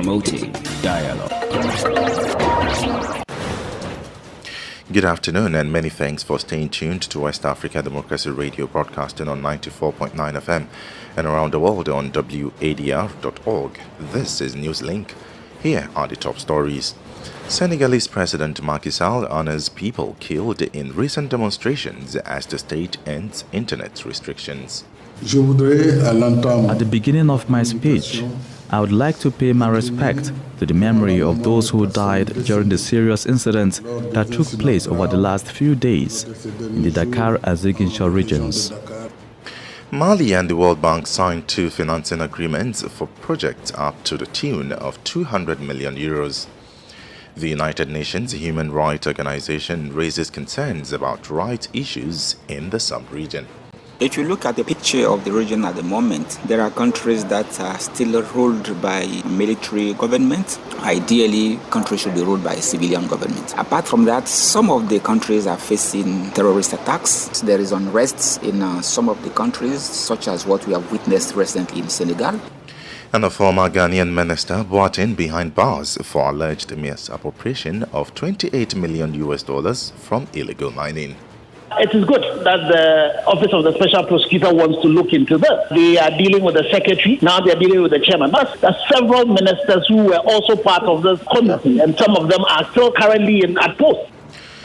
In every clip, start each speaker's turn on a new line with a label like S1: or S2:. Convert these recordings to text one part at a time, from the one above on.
S1: promoting dialogue.
S2: Good afternoon and many thanks for staying tuned to West Africa Democracy Radio, broadcasting on 94.9 FM and around the world on WADR.org. This is Newslink. Here are the top stories. Senegalese President Macky Sall honors people killed in recent demonstrations as the state ends internet restrictions.
S3: At the beginning of my speech, I would like to pay my respect to the memory of those who died during the serious incidents that took place over the last few days in the Dakar and Ziguinchor regions.
S2: Mali and the World Bank signed 2 financing agreements for projects up to the tune of 200 million euros. The United Nations Human Rights Organization raises concerns about rights issues in the sub-region.
S4: If you look at the picture of the region at the moment, there are countries that are still ruled by military government. Ideally, countries should be ruled by a civilian government. Apart from that, some of the countries are facing terrorist attacks. There is unrest in some of the countries, such as what we have witnessed recently in Senegal.
S2: And a former Ghanaian minister brought in behind bars for alleged misappropriation of $28 million from illegal mining.
S5: It is good that the Office of the Special Prosecutor wants to look into this. They are dealing with the secretary, now they are dealing with the chairman. There are several ministers who were also part of this committee, and some of them are still currently at post.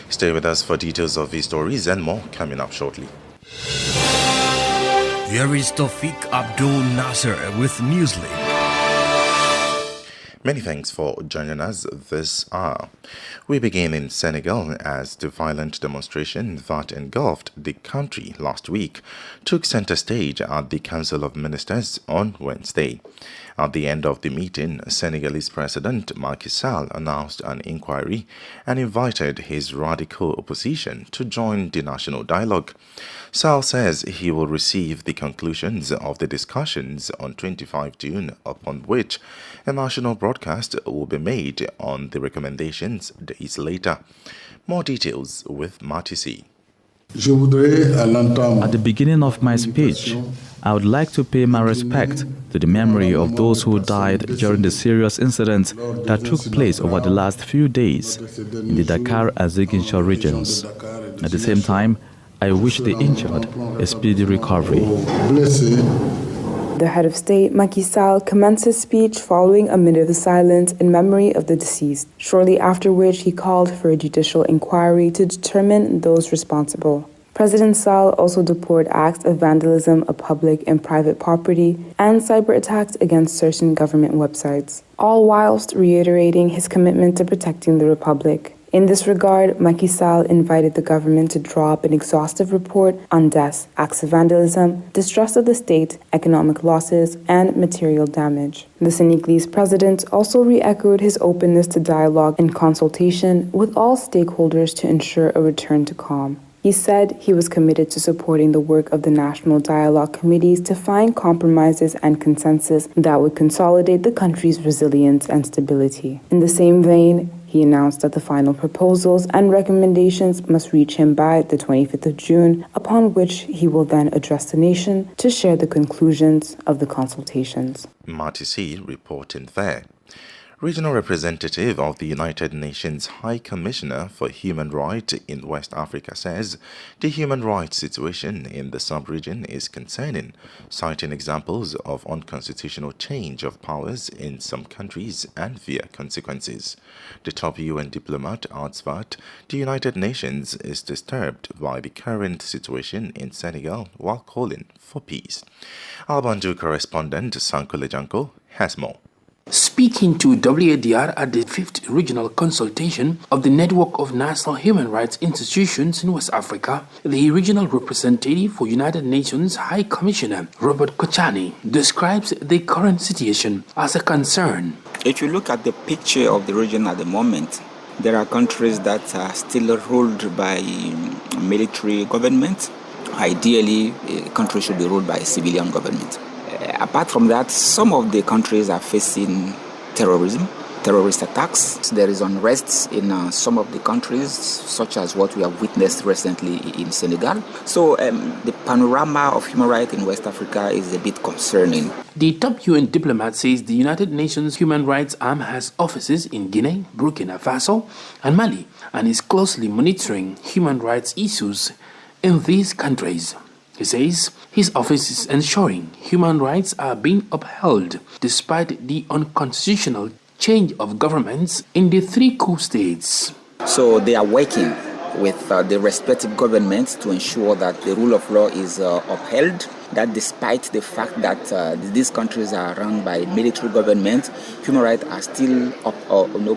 S2: Stay with us for details of these stories and more coming up shortly.
S6: Here is Tofik Abdoulnasir with Newslink.
S2: Many thanks for joining us this hour. We begin in Senegal as the violent demonstration that engulfed the country last week took center stage at the Council of Ministers on Wednesday. At the end of the meeting, Senegalese President Macky Sall announced an inquiry and invited his radical opposition to join the national dialogue. Sall says he will receive the conclusions of the discussions on 25 June, upon which a national broadcast will be made on the recommendations days later. More details with Marty C.
S3: At the beginning of my speech, I would like to pay my respect to the memory of those who died during the serious incidents that took place over the last few days in the Dakar and Ziguinchor regions. At the same time, I wish the injured a speedy recovery.
S7: The head of state, Macky Sall, commenced his speech following a minute of silence in memory of the deceased, shortly after which he called for a judicial inquiry to determine those responsible. President Sall also deplored acts of vandalism of public and private property and cyber attacks against certain government websites, all whilst reiterating his commitment to protecting the Republic. In this regard, Macky Sall invited the government to draw up an exhaustive report on deaths, acts of vandalism, distrust of the state, economic losses, and material damage. The Senegalese president also re-echoed his openness to dialogue and consultation with all stakeholders to ensure a return to calm. He said he was committed to supporting the work of the national dialogue committees to find compromises and consensus that would consolidate the country's resilience and stability. In the same vein, he announced that the final proposals and recommendations must reach him by the 25th of June, upon which he will then address the nation to share the conclusions of the consultations.
S2: Marty C. reporting there. Regional representative of the United Nations High Commissioner for Human Rights in West Africa says the human rights situation in the sub-region is concerning, citing examples of unconstitutional change of powers in some countries and their consequences. The top UN diplomat adds that the United Nations is disturbed by the current situation in Senegal while calling for peace. Our Banjul correspondent Sankole Janko has more.
S8: Speaking to WADR at the 5th Regional Consultation of the Network of National Human Rights Institutions in West Africa, the regional representative for United Nations High Commissioner Robert Kochani describes the current situation as a concern.
S4: If you look at the picture of the region at the moment, there are countries that are still ruled by military government. Ideally, countries should be ruled by a civilian government. Apart from that, some of the countries are facing terrorism. terrorist attacks. There is unrest in some of the countries, such as what we have witnessed recently in Senegal. So the panorama of human rights in West Africa is a bit concerning.
S8: The top UN diplomat says the United Nations Human Rights Arm has offices in Guinea, Burkina Faso, and Mali, and is closely monitoring human rights issues in these countries. He says his office is ensuring human rights are being upheld despite the unconstitutional change of governments in the three coup states.
S4: So they are working with the respective governments to ensure that the rule of law is upheld, that despite the fact that these countries are run by military governments, human rights are still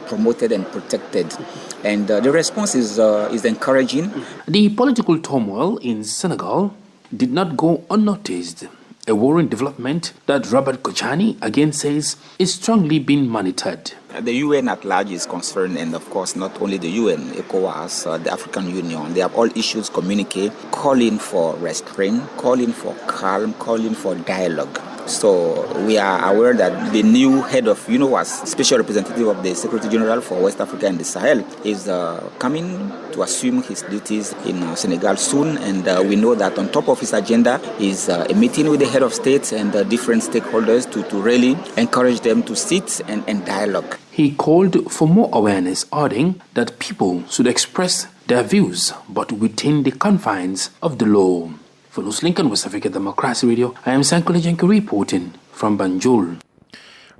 S4: promoted and protected. And the response is encouraging.
S8: The political turmoil in Senegal did not go unnoticed, a worrying development that Robert Kochani again says is strongly being monitored.
S4: The UN at large is concerned, and of course not only the UN, ECOWAS, the African Union, they have all issues communique, calling for restraint, calling for calm, calling for dialogue. So we are aware that the new head of UNOWAS, special representative of the Secretary General for West Africa and the Sahel, is coming to assume his duties in Senegal soon. And we know that on top of his agenda is a meeting with the head of states and different stakeholders to really encourage them to sit and dialogue.
S8: He called for more awareness, adding that people should express their views, but within the confines of the law. For Newslink and West Africa Democracy Radio, I am Sankole Jenke reporting from Banjul.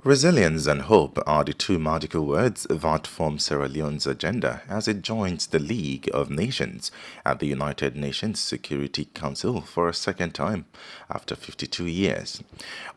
S2: Resilience and hope are the two magical words that form Sierra Leone's agenda as it joins the League of Nations at the United Nations Security Council for a second time after 52 years.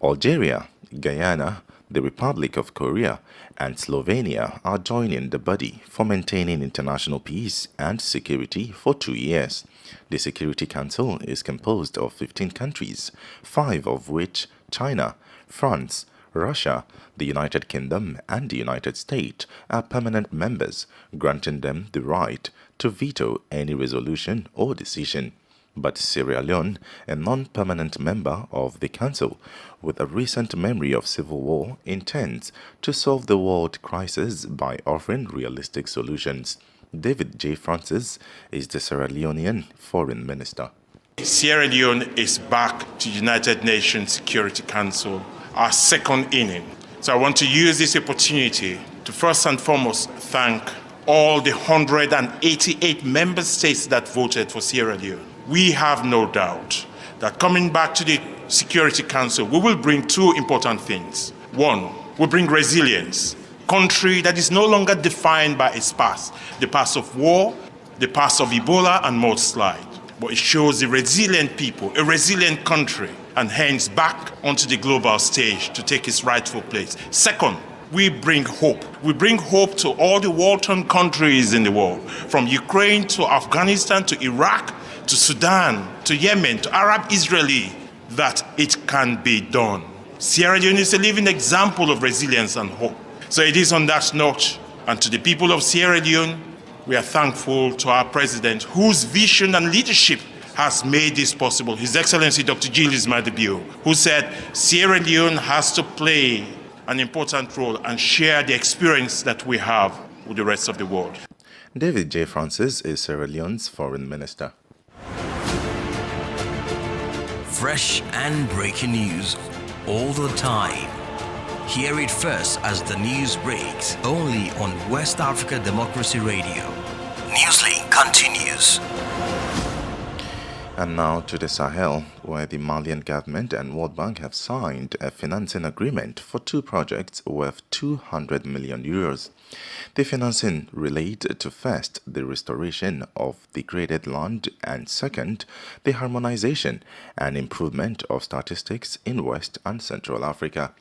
S2: Algeria, Guyana, the Republic of Korea, and Slovenia are joining the body for maintaining international peace and security for 2 years. The Security Council is composed of 15 countries, 5 of which China, France, Russia, the United Kingdom, and the United States are permanent members, granting them the right to veto any resolution or decision. But Sierra Leone, a non-permanent member of the Council, with a recent memory of civil war, intends to solve the world crisis by offering realistic solutions. David J. Francis is the Sierra Leonean Foreign Minister.
S1: Sierra Leone is back to United Nations Security Council, our second inning. So I want to use this opportunity to first and foremost thank all the 188 member states that voted for Sierra Leone. We have no doubt that coming back to the Security Council, we will bring two important things. One, we bring resilience. Country that is no longer defined by its past, the past of war, the past of Ebola and mudslide, but it shows a resilient people, a resilient country, and hence back onto the global stage to take its rightful place. Second, we bring hope. We bring hope to all the war-torn countries in the world, from Ukraine to Afghanistan to Iraq to Sudan to Yemen to Arab Israeli, that it can be done. Sierra Leone is a living example of resilience and hope. So it is on that note, and to the people of Sierra Leone, we are thankful to our president, whose vision and leadership has made this possible. His Excellency Dr. Julius Maada Bio, who said Sierra Leone has to play an important role and share the experience that we have with the rest of the world.
S2: David J. Francis is Sierra Leone's Foreign Minister.
S6: Fresh and breaking news all the time. Hear it first as the news breaks, only on West Africa Democracy Radio. Newslink continues.
S2: And now to the Sahel, where the Malian government and World Bank have signed a financing agreement for 2 projects worth 200 million euros. The financing relates to first, the restoration of degraded land, and second, the harmonization and improvement of statistics in West and Central Africa.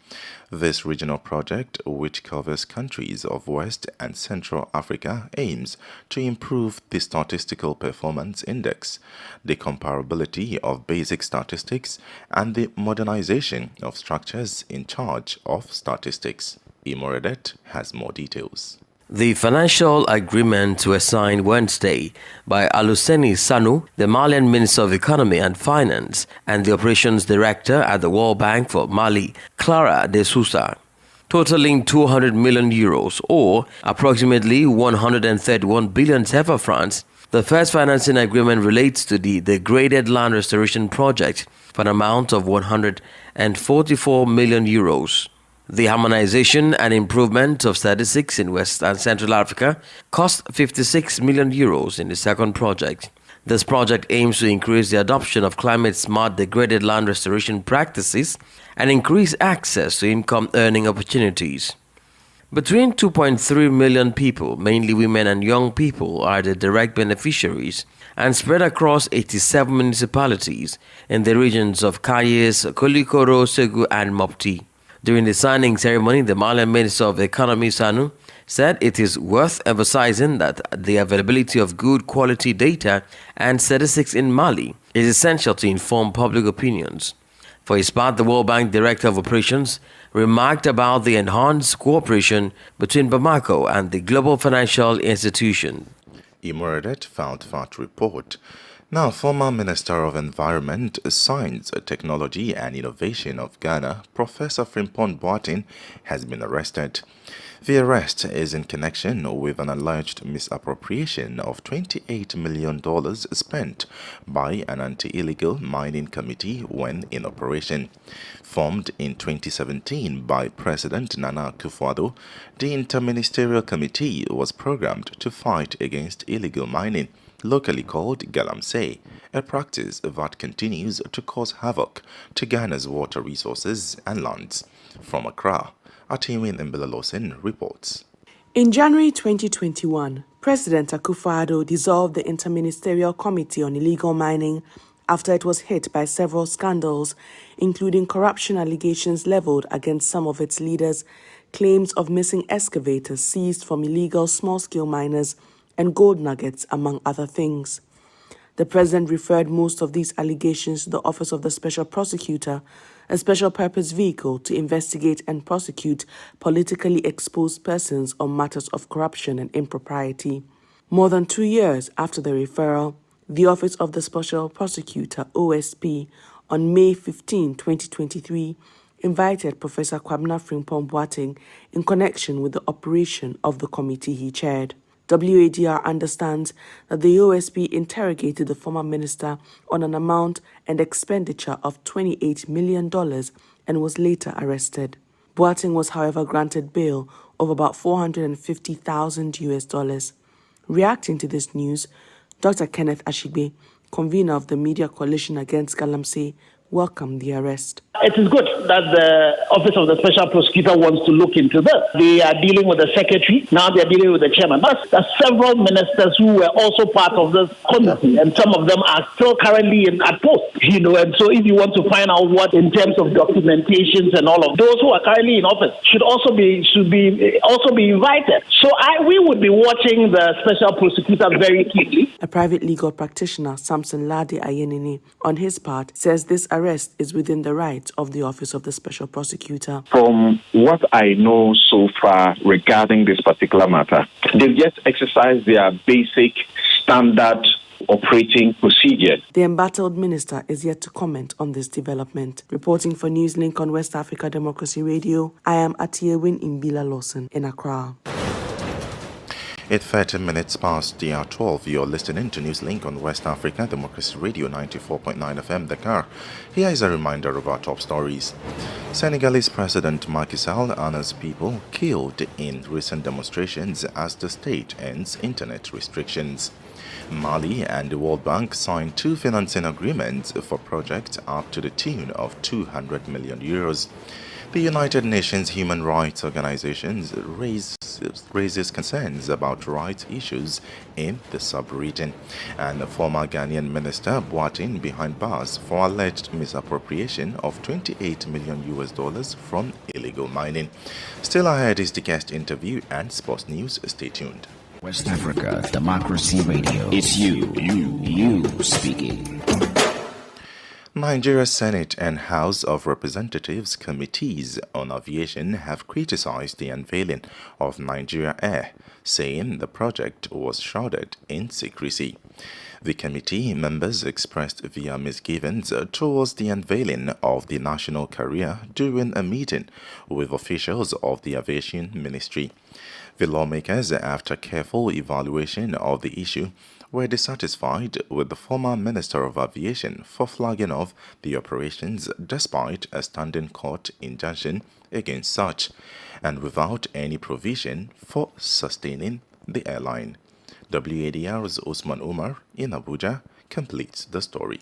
S2: This regional project, which covers countries of West and Central Africa, aims to improve the statistical performance index, the comparability of basic statistics, and the modernization of structures in charge of statistics. Imoredet has more details.
S9: The financial agreements were signed Wednesday by Aluseni Sanu, the Malian Minister of Economy and Finance, and the Operations Director at the World Bank for Mali, Clara de Sousa. totaling 200 million euros or approximately 131 billion CFA francs. The first financing agreement relates to the degraded land restoration project for an amount of 144 million euros. The harmonization and improvement of statistics in West and Central Africa cost 56 million euros in the second project. This project aims to increase the adoption of climate-smart degraded land restoration practices and increase access to income-earning opportunities. Between 2.3 million people, mainly women and young people, are the direct beneficiaries and spread across 87 municipalities in the regions of Kayes, Kolikoro, Segu and Mopti. During the signing ceremony, the Malian Minister of Economy, Sanu, said it is worth emphasizing that the availability of good quality data and statistics in Mali is essential to inform public opinions. For his part, the World Bank Director of Operations remarked about the enhanced cooperation between Bamako and the global financial institution.
S2: Imuradet found that report. Now, former Minister of Environment, Science, Technology and Innovation of Ghana, Professor Frimpong Boateng, has been arrested. The arrest is in connection with an alleged misappropriation of $28 million spent by an anti-illegal mining committee when in operation. Formed in 2017 by President Nana Akufo-Addo, the Interministerial Committee was programmed to fight against illegal mining, locally called galamsey, a practice that continues to cause havoc to Ghana's water resources and lands. From Accra, Atiwin Mbelalosin reports.
S10: In January 2021, President Akufo-Addo dissolved the Interministerial Committee on Illegal Mining after it was hit by several scandals, including corruption allegations leveled against some of its leaders, claims of missing excavators seized from illegal small-scale miners, and gold nuggets, among other things. The president referred most of these allegations to the Office of the Special Prosecutor, a special-purpose vehicle to investigate and prosecute politically exposed persons on matters of corruption and impropriety. More than 2 years after the referral, the Office of the Special Prosecutor, OSP, on May 15, 2023, invited Professor Kwabena Frimpong Boateng in connection with the operation of the committee he chaired. WADR understands that the OSP interrogated the former minister on an amount and expenditure of $28 million and was later arrested. Boateng was, however, granted bail of about $450,000. Reacting to this news, Dr. Kenneth Ashigbe, convener of the Media Coalition Against Galamsey, welcomed the arrest.
S5: It is good that the Office of the Special Prosecutor wants to look into this. They are dealing with the secretary, now they are dealing with the chairman. There are several ministers who were also part of this committee, and some of them are still currently at post, and so if you want to find out what in terms of documentations and all of those who are currently in office should also be invited. So we would be watching the Special Prosecutor very keenly.
S10: A private legal practitioner, Samson Lade Ayenini, on his part, says this arrest is within the rights of the Office of the Special Prosecutor.
S11: From what I know so far regarding this particular matter, they've just exercised their basic standard operating procedure.
S10: The embattled minister is yet to comment on this development. Reporting for Newslink on West Africa Democracy Radio, I am Atiewin Imbila Lawson in Accra.
S2: It's 30 minutes past the hour 12. You're listening to Newslink on West Africa Democracy Radio 94.9 FM Dakar. Here is a reminder of our top stories. Senegalese President Macky Sall honors people killed in recent demonstrations as the state ends internet restrictions. Mali and the World Bank signed 2 financing agreements for projects up to the tune of 200 million euros. The United Nations Human Rights Organization raises concerns about rights issues in the sub-region. And the former Ghanaian minister Boateng behind bars for alleged misappropriation of $28 million from illegal mining. Still ahead is the guest interview and sports news. Stay tuned.
S12: West Africa Democracy Radio. It's you speaking.
S2: Nigeria's Senate and House of Representatives committees on aviation have criticized the unveiling of Nigeria Air, saying the project was shrouded in secrecy. The committee members expressed their misgivings towards the unveiling of the national carrier during a meeting with officials of the Aviation Ministry. The lawmakers, after careful evaluation of the issue, were dissatisfied with the former Minister of Aviation for flagging off the operations despite a standing court injunction against such, and without any provision for sustaining the airline. WADR's Usman Umar in Abuja completes the story.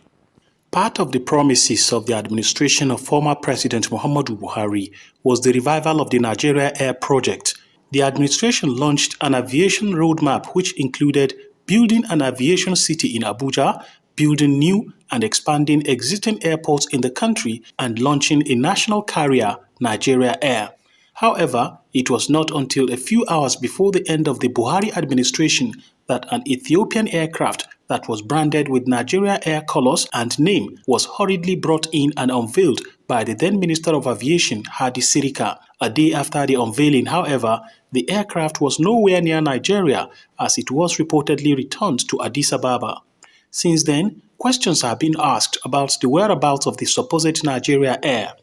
S12: Part of the promises of the administration of former President Muhammadu Buhari was the revival of the Nigeria Air project. The administration launched an aviation roadmap which included building an aviation city in Abuja, building new and expanding existing airports in the country, and launching a national carrier, Nigeria Air. However, it was not until a few hours before the end of the Buhari administration that an Ethiopian aircraft that was branded with Nigeria Air colors and name was hurriedly brought in and unveiled by the then Minister of Aviation, Hadi Sirika. A day after the unveiling, however, the aircraft was nowhere near Nigeria as it was reportedly returned to Addis Ababa. Since then, questions have been asked about the whereabouts of the supposed Nigeria Air.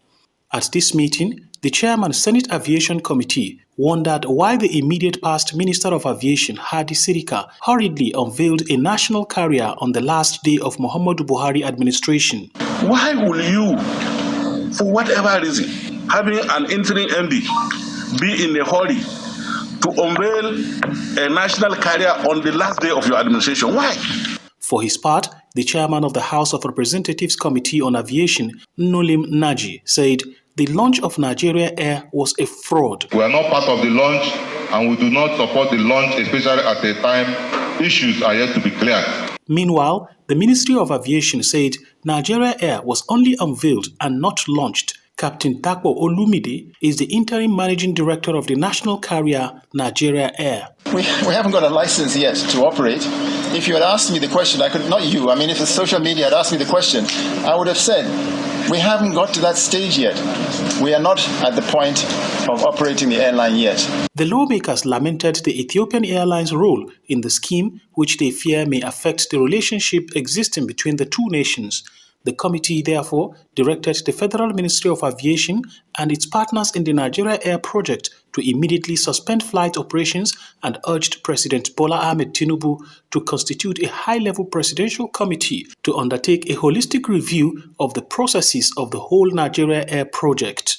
S12: At this meeting, the chairman Senate Aviation Committee wondered why the immediate past Minister of Aviation, Hadi Sirika, hurriedly unveiled a national carrier on the last day of Muhammadu Buhari administration.
S13: Why will you, for whatever reason, having an interim MD, be in a hurry to unveil a national carrier on the last day of your administration? Why?
S12: For his part, the chairman of the House of Representatives Committee on Aviation, Nolim Naji, said the launch of Nigeria Air was a fraud.
S14: We are not part of the launch and we do not support the launch, especially at a time issues are yet to be cleared.
S12: Meanwhile, the Ministry of Aviation said Nigeria Air was only unveiled and not launched. Captain Takbo Olumide is the interim managing director of the national carrier Nigeria Air.
S15: We haven't got a license yet to operate. If you had asked me the question, if the social media had asked me the question, I would have said, we haven't got to that stage yet. We are not at the point of operating the airline yet.
S12: The lawmakers lamented the Ethiopian Airlines' role in the scheme, which they fear may affect the relationship existing between the two nations. The committee, therefore, directed the Federal Ministry of Aviation and its partners in the Nigeria Air project to immediately suspend flight operations and urged President Bola Ahmed Tinubu to constitute a high-level presidential committee to undertake a holistic review of the processes of the whole Nigeria Air project.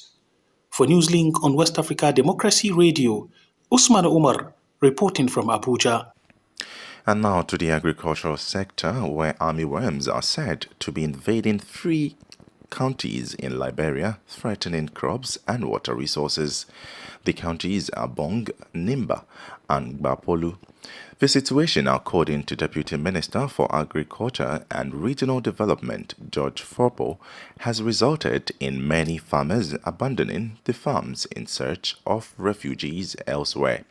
S12: For Newslink on West Africa Democracy Radio, Usman Umar reporting from Abuja.
S2: And now to the agricultural sector, where armyworms are said to be invading 3 counties in Liberia, threatening crops and water resources. The counties are Bong, Nimba, and Gbapolu. The situation, according to Deputy Minister for Agriculture and Regional Development, George Forpo, has resulted in many farmers abandoning the farms in search of refugees elsewhere.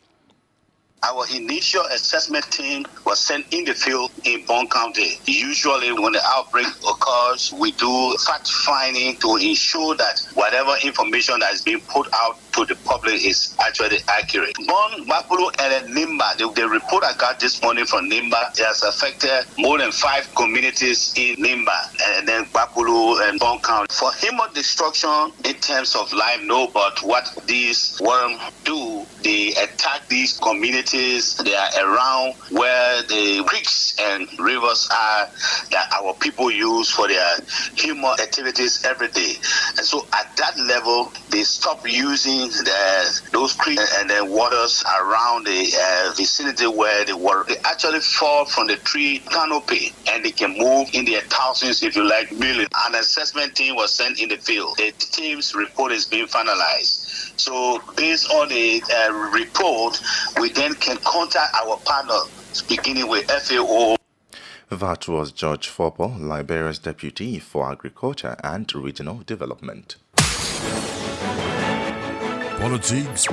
S16: Our initial assessment team was sent in the field in Bong County. Usually when the outbreak occurs, we do fact-finding to ensure that whatever information that is being put out to the public is actually accurate. Bong, Gbapolu, and Nimba, the report I got this morning from Nimba has affected more than 5 communities in Nimba, and then Gbapolu and Bong County. For human destruction in terms of life, no, but what these worms do, they attack these communities. They are around where the creeks and rivers are that our people use for their human activities every day. And so at that level, they stop using those creeks and the waters around the vicinity where the water. They actually fall from the tree canopy and they can move in their thousands, if you like, millions. An assessment team was sent in the field. The team's report is being finalized. So based on the report, we then can contact our partners, beginning with FAO.
S2: That was George Forpo, Liberia's Deputy for Agriculture and Regional Development.
S17: Politics,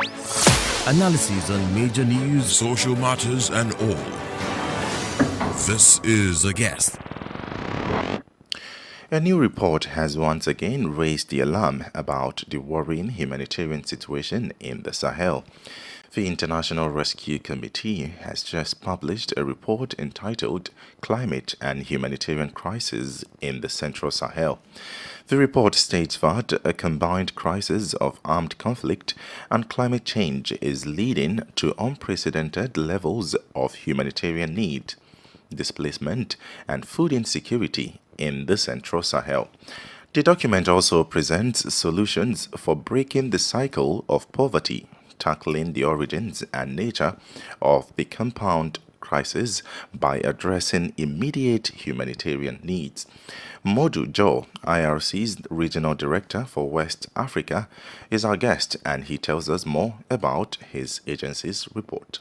S17: analysis on major news, social matters, and all. This is The Guest.
S2: A new report has once again raised the alarm about the worrying humanitarian situation in the Sahel. The International Rescue Committee has just published a report entitled Climate and Humanitarian Crisis in the Central Sahel. The report states that a combined crisis of armed conflict and climate change is leading to unprecedented levels of humanitarian need, displacement, and food insecurity in the Central Sahel. The document also presents solutions for breaking the cycle of poverty, tackling the origins and nature of the compound crisis by addressing immediate humanitarian needs. Modu Jo, IRC's Regional Director for West Africa, is our guest, and he tells us more about his agency's report.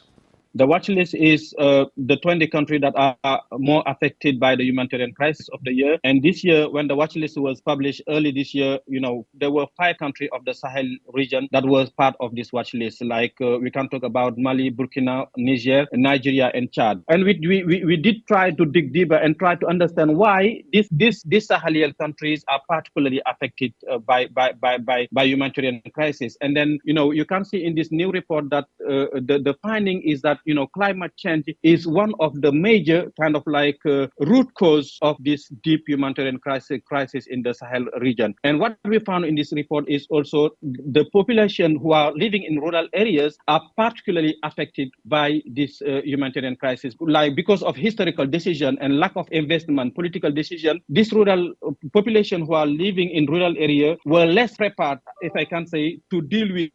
S18: The watch list is the 20 countries that are more affected by the humanitarian crisis of the year. And this year, when the watch list was published early this year, there were 5 countries of the Sahel region that was part of this watch list. Like we can talk about Mali, Burkina, Niger, Nigeria, and Chad. And we did try to dig deeper and try to understand why these Sahelian countries are particularly affected by humanitarian crisis. And then, you can see in this new report that the finding is that climate change is one of the major kind of root cause of this deep humanitarian crisis in the Sahel region. And what we found in this report is also the population who are living in rural areas are particularly affected by this humanitarian crisis. Because of historical decision and lack of investment, political decision, this rural population who are living in rural area were less prepared, if I can say, to deal with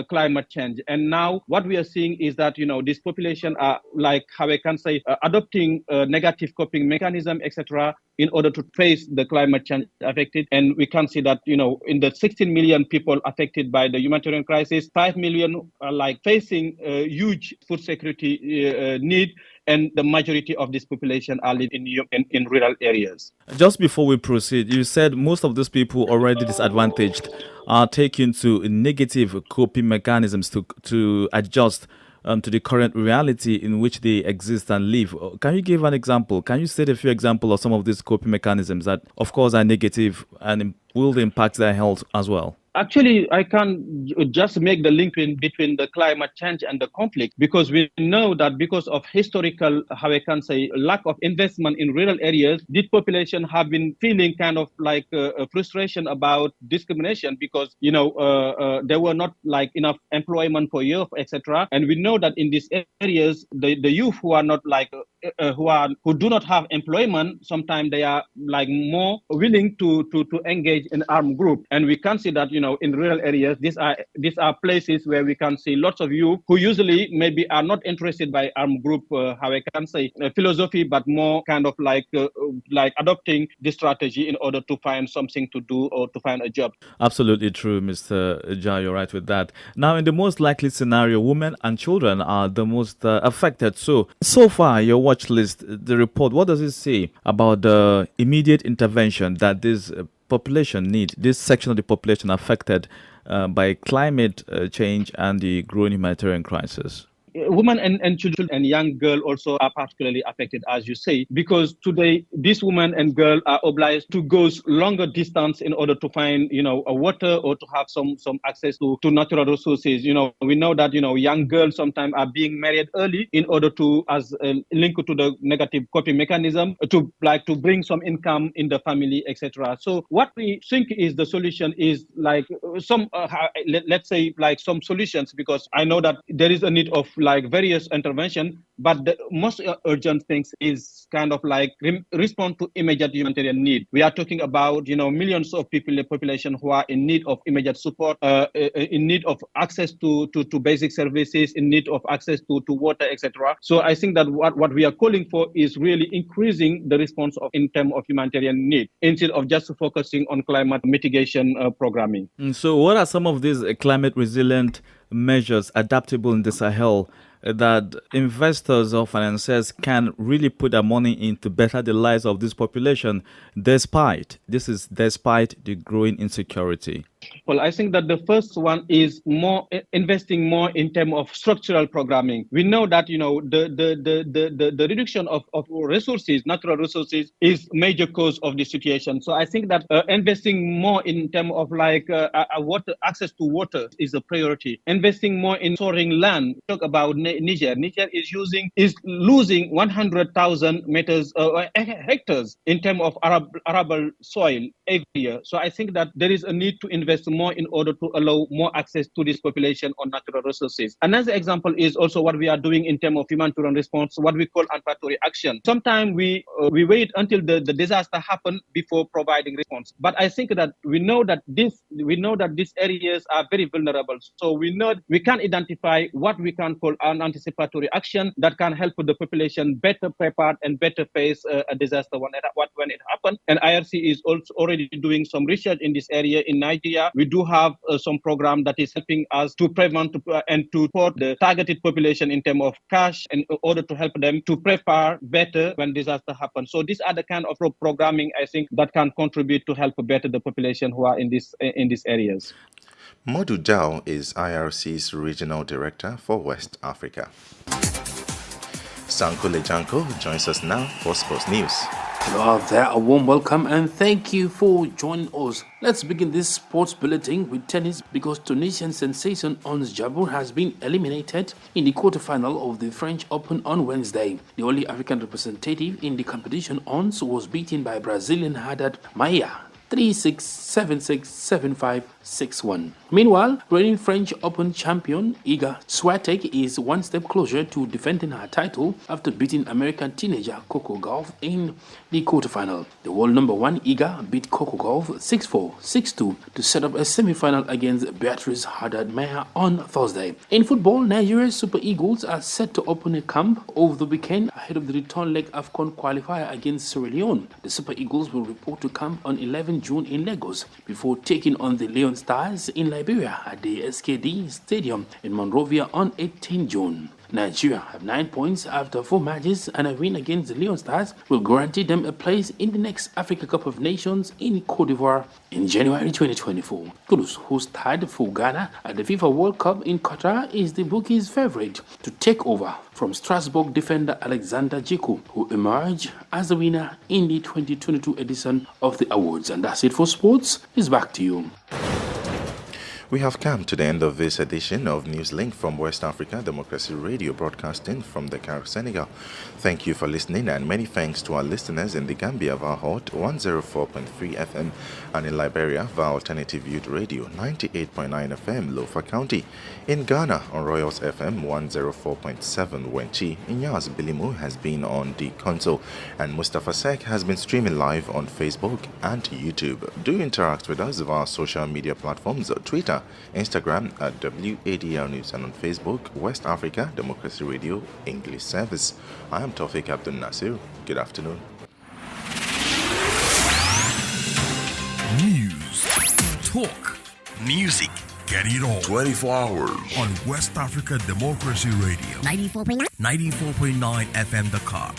S18: climate change. And now what we are seeing is that, this population are adopting negative coping mechanism, etc., in order to face the climate change affected. And we can see that, in the 16 million people affected by the humanitarian crisis, 5 million are facing a huge food security need, and the majority of this population are living in rural areas.
S3: Just before we proceed, you said most of those people already disadvantaged are taken to negative coping mechanisms to adjust to the current reality in which they exist and live. Can you give an example? Can you state a few examples of some of these coping mechanisms that, of course, are negative and will impact their health as well?
S18: Actually, I can just make the link between the climate change and the conflict, because we know that because of historical, lack of investment in rural areas, this population have been feeling kind of frustration about discrimination because, there were not enough employment for youth, etc. And we know that in these areas, the youth who are not who do not have employment, sometimes they are more willing to engage in armed group. And we can see that, in rural areas, these are places where we can see lots of youth who usually maybe are not interested by armed group, philosophy, but more kind of adopting this strategy in order to find something to do or to find a job.
S3: Absolutely true, Mr. Jai, you're right with that. Now, in the most likely scenario, women and children are the most affected. So far, your watch list, the report, what does it say about the immediate intervention that this population need, this section of the population affected by climate change and the growing humanitarian crisis?
S18: Women and children and young girls also are particularly affected, as you say, because today these women and girls are obliged to go longer distance in order to find, a water or to have some access to natural resources. We know that, young girls sometimes are being married early in order to, as a link to the negative coping mechanism, to bring some income in the family, etc. So what we think is the solution is some solutions, because I know that there is a need of various intervention, but the most urgent things is kind of respond to immediate humanitarian need. We are talking about, millions of people in the population who are in need of immediate support, in need of access to basic services, in need of access to water, etc. So I think that what we are calling for is really increasing the response in terms of humanitarian need, instead of just focusing on climate mitigation programming.
S3: So what are some of these climate resilient measures adaptable in the Sahel that investors or financiers can really put their money in to better the lives of this population despite the growing insecurity?
S18: Well, I think that the first one is investing more in terms of structural programming. We know that the reduction of resources, natural resources, is major cause of the situation. So I think that investing more in terms of water, access to water is a priority. Investing more in storing land. Talk about Niger. Niger is losing 100,000 hectares in terms of arable soil every year. So I think that there is a need to invest more in order to allow more access to this population on natural resources. Another example is also what we are doing in terms of humanitarian response, what we call anticipatory action. Sometimes we wait until the disaster happens before providing response. But I think that we know that these areas are very vulnerable. So we can identify what we can call an anticipatory action that can help the population better prepared and better face a disaster when it happens. And IRC is also already doing some research in this area in Nigeria. We do have some program that is helping us to prevent and to support the targeted population in terms of cash in order to help them to prepare better when disaster happens. So these are the kind of programming I think that can contribute to help better the population who are in these areas.
S2: Modu Dao is IRC's Regional Director for West Africa. Sankule Janko joins us now for Sports News.
S8: Hello there, a warm welcome and thank you for joining us. Let's begin this sports bulletin with tennis because Tunisian sensation Ons Jabeur has been eliminated in the quarterfinal of the French Open on Wednesday. The only African representative in the competition, Ons, was beaten by Brazilian Haddad Maia 3-6, 7-6, 7-5, 6-1. Meanwhile, reigning French Open champion Iga Swiatek is one step closer to defending her title after beating American teenager Coco Gauff in the quarterfinal. The world number one Iga beat Coco Gauff 6-4, 6-2 to set up a semi-final against Beatrice Haddad-Maia on Thursday. In football, Nigeria's Super Eagles are set to open a camp over the weekend ahead of the return leg AFCON qualifier against Sierra Leone. The Super Eagles will report to camp on 11 June in Lagos before taking on the Leon Stars in Liberia at the SKD Stadium in Monrovia on 18 June. Nigeria have 9 points after 4 matches, and a win against the Leon Stars will guarantee them a place in the next Africa Cup of Nations in Cote d'Ivoire in January 2024. Kudus, who's tied for Ghana at the FIFA World Cup in Qatar, is the bookies' favorite to take over from Strasbourg defender Alexander Djiku, who emerged as the winner in the 2022 edition of the awards. And that's it for sports. It's back to you.
S2: We have come to the end of this edition of Newslink from West Africa Democracy Radio, broadcasting from Dakar, Senegal. Thank you for listening, and many thanks to our listeners in the Gambia via Hot 104.3 FM and in Liberia via Alternative Youth Radio 98.9 FM, Lofa County. In Ghana on Royals FM 104.7 Wenchi. Inyas Bilimu has been on the console, and Mustafa Sek has been streaming live on Facebook and YouTube. Do interact with us via social media platforms, Twitter, Instagram at WADR News, and on Facebook, West Africa Democracy Radio English Service. I am Tofik Abdoulnasir. Good afternoon.
S17: News, talk, music, get it all 24 hours on West Africa Democracy Radio 94.9 FM Dakar.